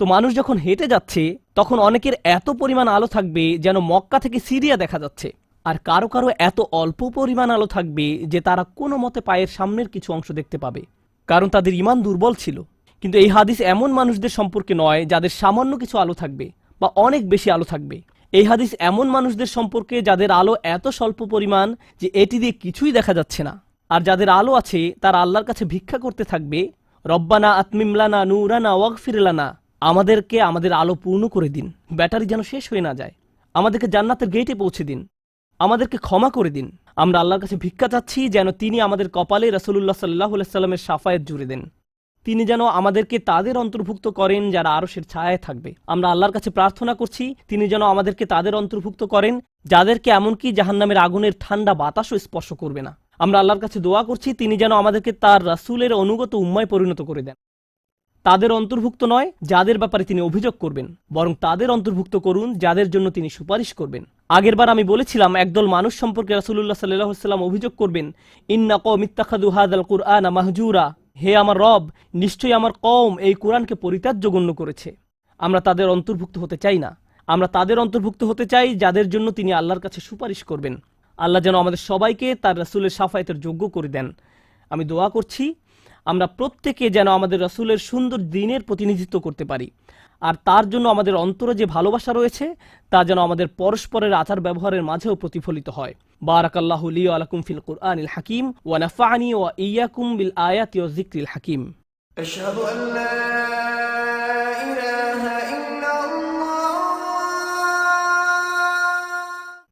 তো মানুষ যখন হেঁটে যাচ্ছে তখন অনেকের এত পরিমাণ আলো থাকবে যেন মক্কা থেকে সিরিয়া দেখা যাচ্ছে, আর কারো কারো এত অল্প পরিমাণ আলো থাকবে যে তারা কোনো মতে পায়ের সামনের কিছু অংশ দেখতে পাবে, কারণ তাদের ঈমান দুর্বল ছিল। কিন্তু এই হাদিস এমন মানুষদের সম্পর্কে নয় যাদের সামান্য কিছু আলো থাকবে বা অনেক বেশি আলো থাকবে। এই হাদিস এমন মানুষদের সম্পর্কে যাদের আলো এত স্বল্প পরিমাণ যে এটি দিয়ে কিছুই দেখা যাচ্ছে না, আর যাদের আলো আছে তারা আল্লাহর কাছে ভিক্ষা করতে থাকবে, রব্বানা আতমিম লানা নূরানা ওয়াগফির লানা। আমাদেরকে আমাদের আলো পূর্ণ করে দিন, ব্যাটারি যেন শেষ হয়ে না যায়। আমাদেরকে জান্নাতের গেটে পৌঁছে দিন, আমাদেরকে ক্ষমা করে দিন। আমরা আল্লাহর কাছে ভিক্ষা চাচ্ছি যেন তিনি আমাদের কপালে রাসূলুল্লাহ সাল্লাল্লাহু আলাইহি সাল্লামের শাফায়াত জুড়ে দেন। তিনি যেন আমাদেরকে তাদের অন্তর্ভুক্ত করেন যারা আরশের ছায়ায় থাকবে। আমরা আল্লাহর কাছে প্রার্থনা করছি তিনি যেন আমাদেরকে তাদের অন্তর্ভুক্ত করেন যাদেরকে এমনকি জাহান্নামের আগুনের ঠান্ডা বাতাসও স্পর্শ করবে না। আমরা আল্লাহর কাছে দোয়া করছি তিনি যেন আমাদেরকে তার রাসূলের অনুগত উম্মায় পরিণত করে দেন। তাদের অন্তর্ভুক্ত নয় যাদের ব্যাপারে তিনি অভিযোগ করবেন, বরং তাদের অন্তর্ভুক্ত করুন যাদের জন্য তিনি সুপারিশ করবেন। আগেরবার আমি বলেছিলাম একদল মানুষ সম্পর্কে রাসূলুল্লাহ সাল্লাল্লাহু আলাইহি ওয়াসাল্লাম অভিযোগ করবেন, ইন্না কওমি ইত্তাখাযু হাযাল কুরআনা মাহজুরা। হে আমার রব, নিশ্চয়ই আমার কওম এই কোরআনকে পরিত্যাজ্য গণ্য করেছে। আমরা তাদের অন্তর্ভুক্ত হতে চাই না। আমরা তাদের অন্তর্ভুক্ত হতে চাই যাদের জন্য তিনি আল্লাহর কাছে সুপারিশ করবেন। আল্লাহ যেন আমাদের সবাইকে তার রাসূলের শাফায়াতের যোগ্য করে দেন। আমি দোয়া করছি আমরা প্রত্যেকে যেন আমাদের রাসূলের সুন্দর দ্বীনের প্রতিনিধিত্ব করতে পারি, আর তার জন্য আমাদের অন্তরে যে ভালোবাসা রয়েছে তা যেন আমাদের পরস্পরের আচার ব্যবহারের মাঝেও প্রতিফলিত হয়। বারাকাল্লাহু লি ওয়া লাকুম ফিল কুরআনিল হাকিম ওয়া নাফা'নি ওয়া ইয়্যাকুম বিল আয়াতি ওয়াজ যিকরিল হাকিম। أشهد أن لا